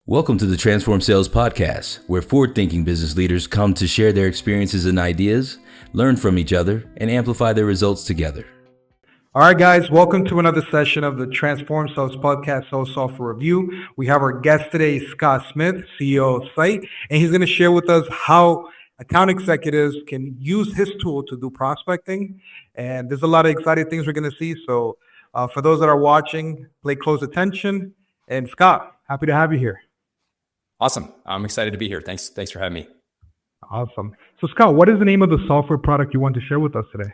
Welcome to the Transform Sales Podcast, where forward-thinking business leaders come to share their experiences and ideas, learn from each other, and amplify their results together. All right, guys, welcome to another session of the Transform Sales Podcast, Sales Software Review. We have our guest today, Scott Smith, CEO of Zight, and he's going to share with us how account executives can use his tool to do prospecting. And there's a lot of exciting things we're going to see. So for those that are watching, pay close attention. And Scott, happy to have you here. Awesome. I'm excited to be here. Thanks for having me. Awesome. So Scott, what is the name of the software product you want to share with us today?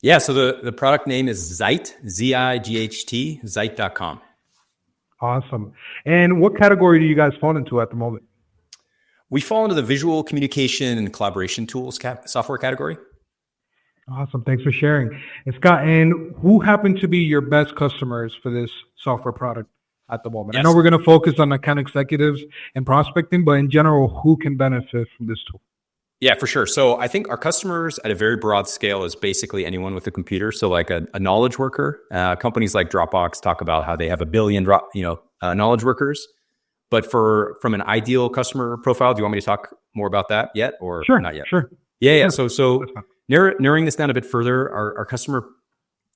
Yeah, so the product name is Zight, Z-I-G-H-T, Zight.com. Awesome. And what category do you guys fall into at the moment? We fall into the visual communication and collaboration tools software category. Awesome. Thanks for sharing. And Scott, and who happen to be your best customers for this software product at the moment? Yes. I know we're going to focus on account executives and prospecting, but in general, who can benefit from this tool? Yeah, for sure. So I think our customers at a very broad scale is basically anyone with a computer. So like a knowledge worker. Companies like Dropbox talk about how they have 1 billion knowledge workers. But from an ideal customer profile, do you want me to talk more about that yet, or Sure, not yet? Sure. Yeah. Sure. So narrowing this down a bit further, our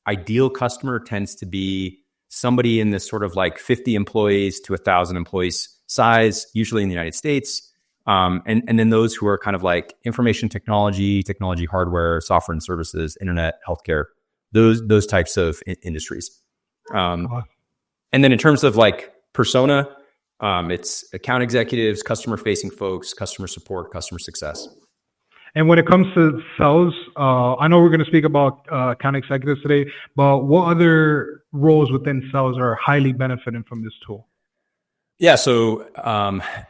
ideal customer tends to be somebody in this sort of like 50 employees to 1,000 employees size, usually in the United States. And then those who are kind of like information technology hardware, software and services, internet, healthcare, those types of industries. And then in terms of like persona, it's account executives, customer facing folks, customer support, customer success. And when it comes to sales, I know we're going to speak about account executives today, but what other roles within sales are highly benefiting from this tool? Yeah. So,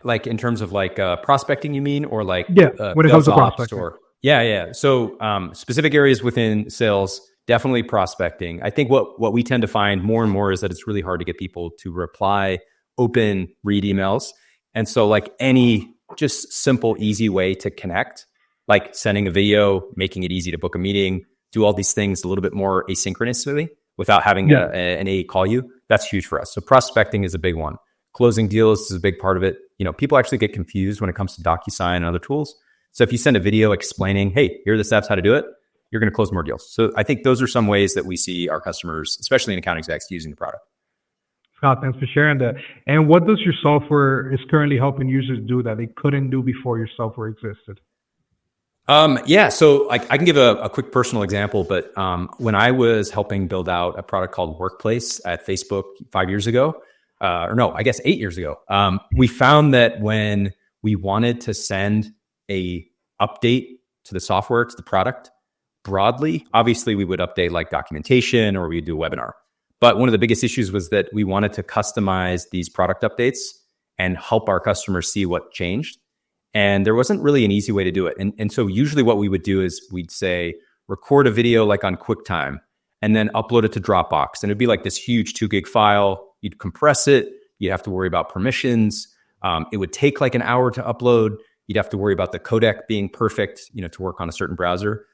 like in terms of like prospecting, you mean, or like when it comes to prospecting? Yeah. So, specific areas within sales, definitely prospecting. I think what we tend to find more and more is that it's really hard to get people to reply, open, read emails, and so like any just simple, easy way to connect, like sending a video, making it easy to book a meeting, do all these things a little bit more asynchronously without having an AE call you. That's huge for us. So prospecting is a big one. Closing deals is a big part of it. You know, people actually get confused when it comes to DocuSign and other tools. So if you send a video explaining, hey, here are the steps how to do it, you're going to close more deals. So I think those are some ways that we see our customers, especially in account execs, using the product. Scott, thanks for sharing that. And what does your software is currently helping users do that they couldn't do before your software existed? So I can give a quick personal example, but when I was helping build out a product called Workplace at Facebook 5 years ago, 8 years ago, we found that when we wanted to send a update to the software, to the product broadly, obviously we would update like documentation or we'd do a webinar. But one of the biggest issues was that we wanted to customize these product updates and help our customers see what changed. And there wasn't really an easy way to do it. And so usually what we would do is we'd say, record a video like on QuickTime and then upload it to Dropbox. And it'd be like this huge 2 gig file. You'd compress it. You'd have to worry about permissions. It would take like an hour to upload. You'd have to worry about the codec being perfect, to work on a certain browser.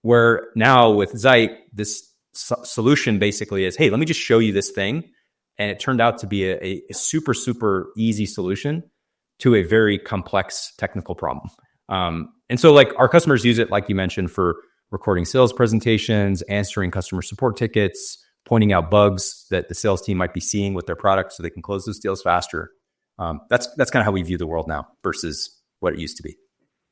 Where now with Zight, this solution basically is, hey, let me just show you this thing. And it turned out to be a super, super easy solution to a very complex technical problem. And so like our customers use it, like you mentioned, for recording sales presentations, answering customer support tickets, pointing out bugs that the sales team might be seeing with their product so they can close those deals faster. That's kind of how we view the world now versus what it used to be.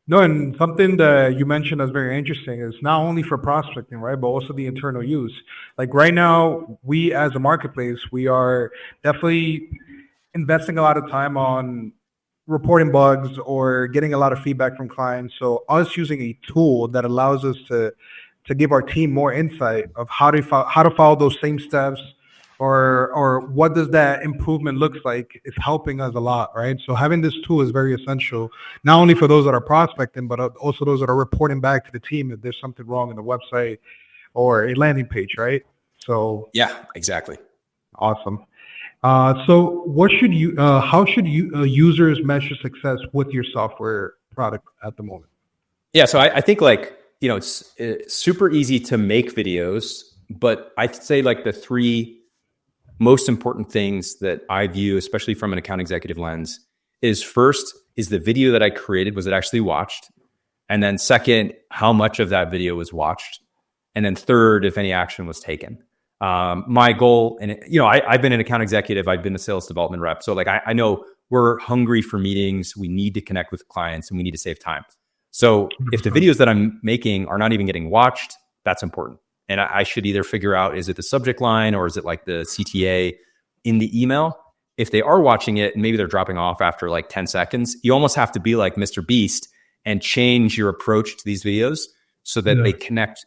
No, and something that you mentioned that's very interesting is not only for prospecting, right, but also the internal use. Like right now, we as a marketplace, we are definitely investing a lot of time on reporting bugs or getting a lot of feedback from clients. So us using a tool that allows us to give our team more insight of how to follow those same steps or what does that improvement look like is helping us a lot, right? So having this tool is very essential, not only for those that are prospecting, but also those that are reporting back to the team if there's something wrong in the website or a landing page, right? So yeah, exactly. Awesome. So how should users measure success with your software product at the moment? Yeah, so I think it's super easy to make videos, but I'd say like the three most important things that I view, especially from an account executive lens, is first, is the video that I created, was it actually watched? And then second, how much of that video was watched? And then third, if any action was taken. My goal, and I've been an account executive, I've been a sales development rep. So like, I know we're hungry for meetings. We need to connect with clients and we need to save time. So if the videos that I'm making are not even getting watched, that's important. And I should either figure out, is it the subject line or is it like the CTA in the email? If they are watching it and maybe they're dropping off after like 10 seconds, you almost have to be like Mr. Beast and change your approach to these videos so that they connect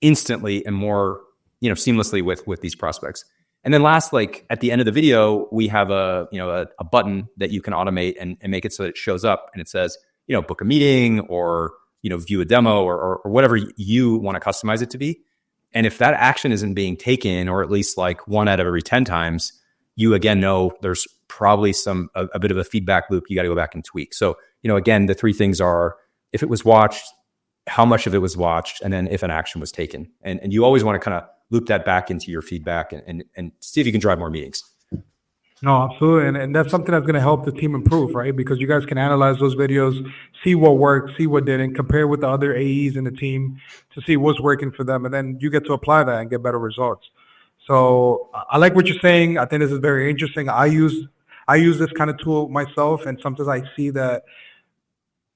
instantly and more, seamlessly with these prospects. And then last, like at the end of the video, we have a button that you can automate and make it so that it shows up and it says, book a meeting or, view a demo or whatever you want to customize it to be. And if that action isn't being taken, or at least like 1 out of every 10 times, you again know there's probably a bit of a feedback loop you got to go back and tweak. So, again, the 3 things are, if it was watched, how much of it was watched, and then if an action was taken. And you always want to kind of loop that back into your feedback and see if you can drive more meetings. No, absolutely. And that's something that's going to help the team improve, right? Because you guys can analyze those videos, see what worked, see what didn't, compare with the other AEs in the team to see what's working for them. And then you get to apply that and get better results. So I like what you're saying. I think this is very interesting. I use this kind of tool myself, and sometimes I see that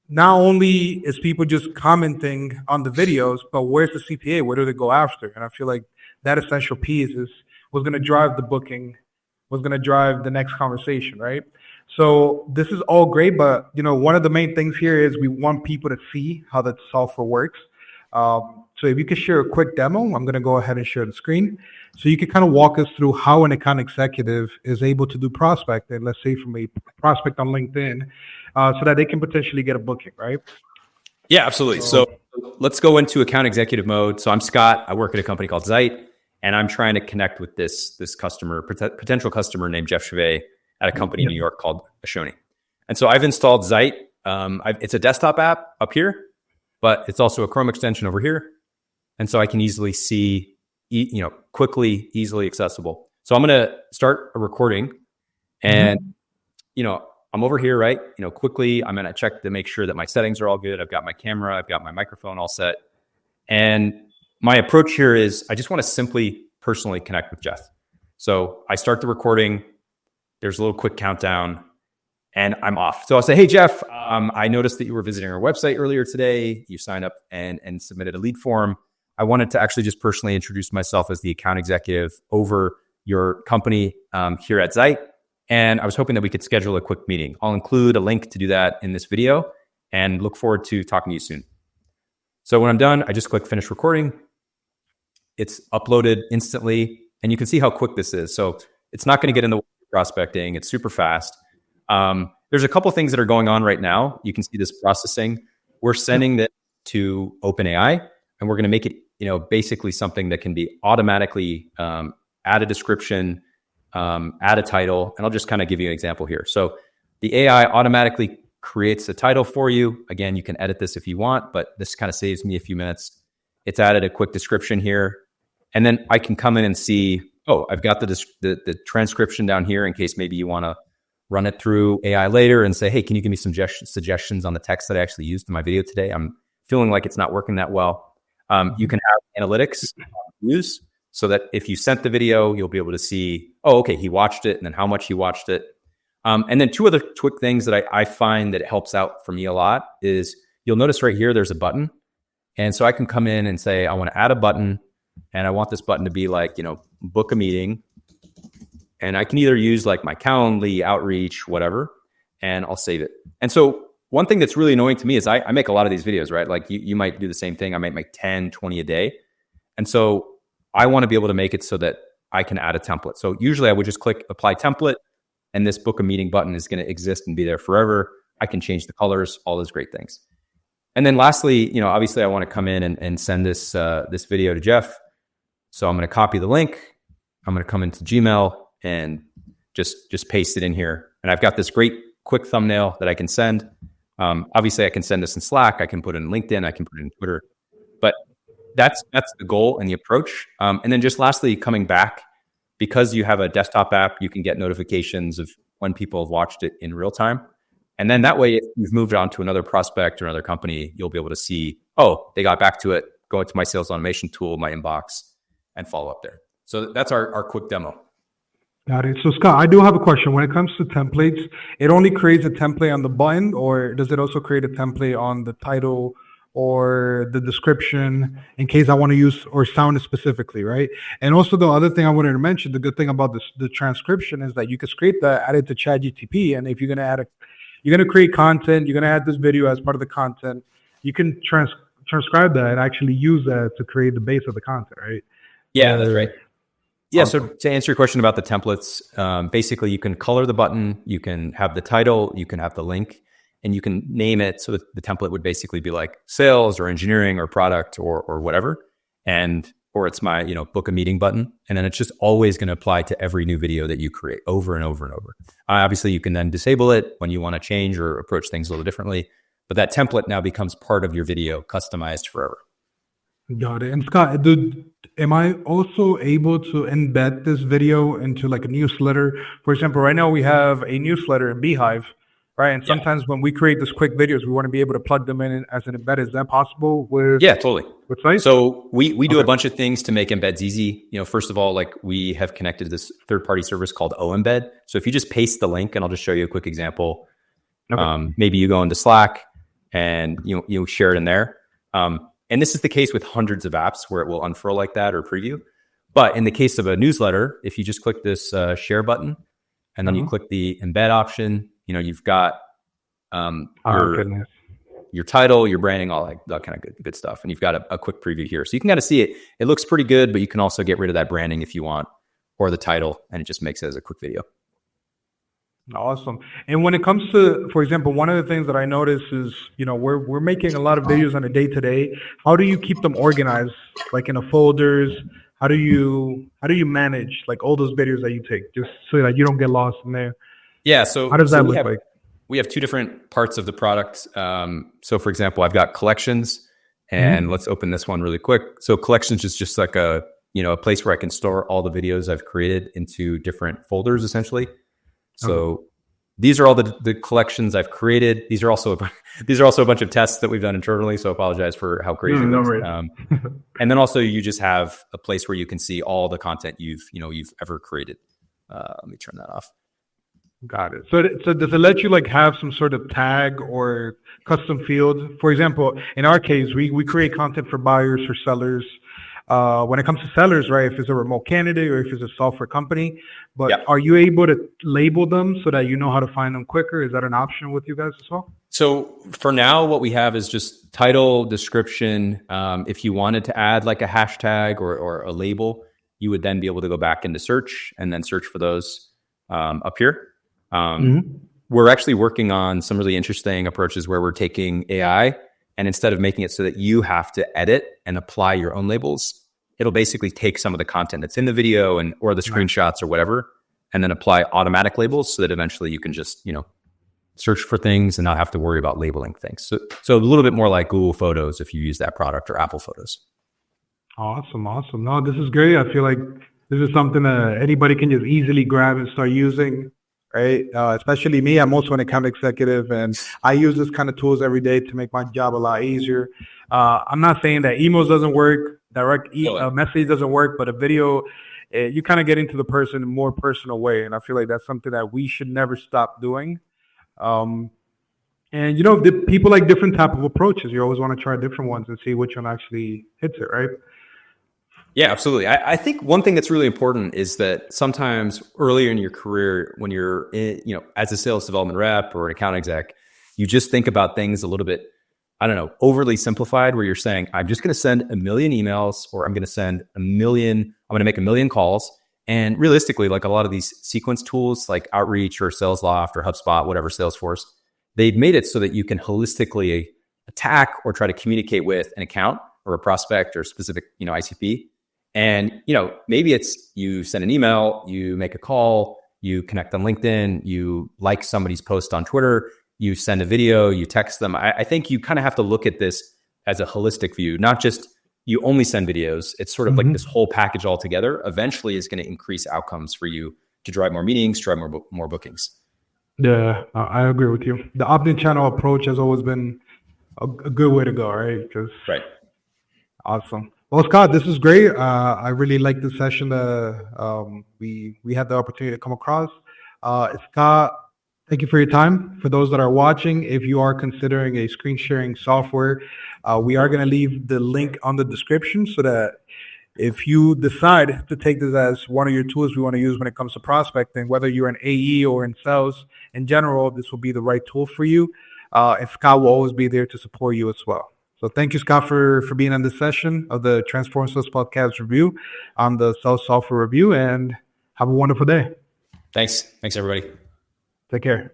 not only is people just commenting on the videos, but where's the CPA? Where do they go after? And I feel like that essential piece was going to drive the booking, was going to drive the next conversation, right? So this is all great, but one of the main things here is we want people to see how that software works. So if you could share a quick demo, I'm going to go ahead and share the screen. So you can kind of walk us through how an account executive is able to do prospecting, let's say from a prospect on LinkedIn, so that they can potentially get a booking, right? Yeah, absolutely. So let's go into account executive mode. So I'm Scott. I work at a company called Zight, and I'm trying to connect with this customer, potential customer named Jeff Chevet at a company in New York called Ashoni. And so I've installed Zight. It's a desktop app up here, but it's also a Chrome extension over here. And so I can easily see, quickly, easily accessible. So I'm going to start a recording and, I'm over here, right? Quickly, I'm going to check to make sure that my settings are all good. I've got my camera, I've got my microphone all set. And my approach here is I just want to simply personally connect with Jeff. So I start the recording. There's a little quick countdown and I'm off. So I'll say, hey, Jeff, I noticed that you were visiting our website earlier today. You signed up and submitted a lead form. I wanted to actually just personally introduce myself as the account executive over your company here at Zight. And I was hoping that we could schedule a quick meeting. I'll include a link to do that in this video and look forward to talking to you soon. So when I'm done, I just click finish recording. It's uploaded instantly and you can see how quick this is. So it's not going to get in the way of prospecting. It's super fast. There's a couple things that are going on right now. You can see this processing. We're sending this to OpenAI and we're going to make it, basically something that can be automatically add a description, add a title, and I'll just kind of give you an example here. So the AI automatically creates a title for you. Again, you can edit this if you want, but this kind of saves me a few minutes. It's added a quick description here. And then I can come in and see, I've got the transcription down here in case maybe you want to run it through AI later and say, hey, can you give me some suggestions on the text that I actually used in my video today? I'm feeling like it's not working that well. You can have analytics use so that if you sent the video, you'll be able to see, okay, he watched it and then how much he watched it. And then 2 other quick things that I find that helps out for me a lot is you'll notice right here, there's a button. And so I can come in and say, I want to add a button and I want this button to be like, book a meeting. And I can either use like my Calendly, Outreach, whatever, and I'll save it. And so one thing that's really annoying to me is I make a lot of these videos, right? Like you might do the same thing. I might make 10, 20 a day. And so I want to be able to make it so that I can add a template. So usually I would just click apply template and this book a meeting button is going to exist and be there forever. I can change the colors, all those great things. And then lastly, obviously I want to come in and send this video to Jeff. So I'm going to copy the link. I'm going to come into Gmail and just paste it in here. And I've got this great quick thumbnail that I can send. Obviously I can send this in Slack. I can put it in LinkedIn. I can put it in Twitter, but that's the goal and the approach. And then just lastly, coming back, because you have a desktop app, you can get notifications of when people have watched it in real time. And then that way, if you've moved on to another prospect or another company, you'll be able to see, oh, they got back to it, go into my sales automation tool, my inbox, and follow up there. So that's our quick demo. Got it. So Scott, I do have a question. When it comes to templates, it only creates a template on the button, or does it also create a template on the title or the description in case I want to use or sound it specifically, right? And also the other thing I wanted to mention, the good thing about this, the transcription is that you can scrape that, add it to ChatGPT, and if you're gonna you're gonna create content, you're gonna add this video as part of the content, you can transcribe that and actually use that to create the base of the content, right? Yeah, that's right. Yeah, so to answer your question about the templates, basically you can color the button, you can have the title, you can have the link, and you can name it. So the template would basically be like sales or engineering or product or whatever. Or it's my, book a meeting button. And then it's just always going to apply to every new video that you create over and over and over. Obviously, you can then disable it when you want to change or approach things a little differently. But that template now becomes part of your video, customized forever. Got it. And Scott, am I also able to embed this video into like a newsletter? For example, right now we have a newsletter in Beehive, right? And sometimes when we create these quick videos, we want to be able to plug them in as an embed. Is that possible with? Yeah, totally. With Zight? So we do a bunch of things to make embeds easy. First of all, like we have connected to this third-party service called OEmbed. So if you just paste the link, and I'll just show you a quick example. Okay. Maybe you go into Slack and you share it in there. And this is the case with hundreds of apps where it will unfurl like that or preview. But in the case of a newsletter, if you just click this share button and then you click the embed option, you've got your title, your branding, all that kind of good stuff. And you've got a quick preview here. So you can kind of see it. It looks pretty good, but you can also get rid of that branding if you want, or the title, and it just makes it as a quick video. Awesome. And when it comes to, for example, one of the things that I notice is, we're making a lot of videos on a day-to-day. How do you keep them organized, like in a folders? How do you manage like all those videos that you take, just so that you don't get lost in there? Yeah. So how does that look like? We have two different parts of the product. So for example, I've got collections, and let's open this one really quick. So collections is just like a place where I can store all the videos I've created into different folders, essentially. So these are all the collections I've created. These are also a bunch of tests that we've done internally. So I apologize for how crazy it is. And then also you just have a place where you can see all the content you've ever created. Let me turn that off. Got it. So does it let you like have some sort of tag or custom field? For example, in our case, we create content for buyers, for sellers. When it comes to sellers, right, if it's a remote candidate or if it's a software company, but are you able to label them so that you know how to find them quicker? Is that an option with you guys as well? So for now, what we have is just title, description. If you wanted to add like a hashtag or a label, you would then be able to go back into search and then search for those up here. We're actually working on some really interesting approaches where we're taking AI, and instead of making it so that you have to edit and apply your own labels, it'll basically take some of the content that's in the video or the screenshots or whatever, and then apply automatic labels so that eventually you can just, search for things and not have to worry about labeling things. So a little bit more like Google Photos if you use that product, or Apple Photos. Awesome. No, this is great. I feel like this is something that anybody can just easily grab and start using. Right. Especially me. I'm also an account executive, and I use this kind of tools every day to make my job a lot easier. I'm not saying that emails doesn't work, direct message doesn't work, but a video, you kind of get into the person in a more personal way. And I feel like that's something that we should never stop doing. And, people like different type of approaches. You always want to try different ones and see which one actually hits it, right? Yeah, absolutely. I think one thing that's really important is that sometimes earlier in your career, when you're as a sales development rep or an account exec, you just think about things a little bit, overly simplified, where you're saying, I'm just going to send 1 million emails, or I'm going to make 1 million calls. And realistically, like a lot of these sequence tools like Outreach or SalesLoft or HubSpot, whatever, Salesforce, they've made it so that you can holistically attack or try to communicate with an account or a prospect or specific, ICP. And, maybe it's you send an email, you make a call, you connect on LinkedIn, you like somebody's post on Twitter, you send a video, you text them. I think you kind of have to look at this as a holistic view, not just you only send videos. It's sort of like this whole package altogether eventually is going to increase outcomes for you to drive more meetings, drive more bookings. Yeah, I agree with you. The omni-channel approach has always been a good way to go, right? Right. Awesome. Well, Scott, this is great. I really liked the session that we had the opportunity to come across. Scott, thank you for your time. For those that are watching, if you are considering a screen sharing software, we are going to leave the link on the description so that if you decide to take this as one of your tools we want to use when it comes to prospecting, whether you're an AE or in sales in general, this will be the right tool for you. And Scott will always be there to support you as well. So thank you, Scott, for being on this session of the Transform Sales Podcast review on the Sales Software Review, and have a wonderful day. Thanks, everybody. Take care.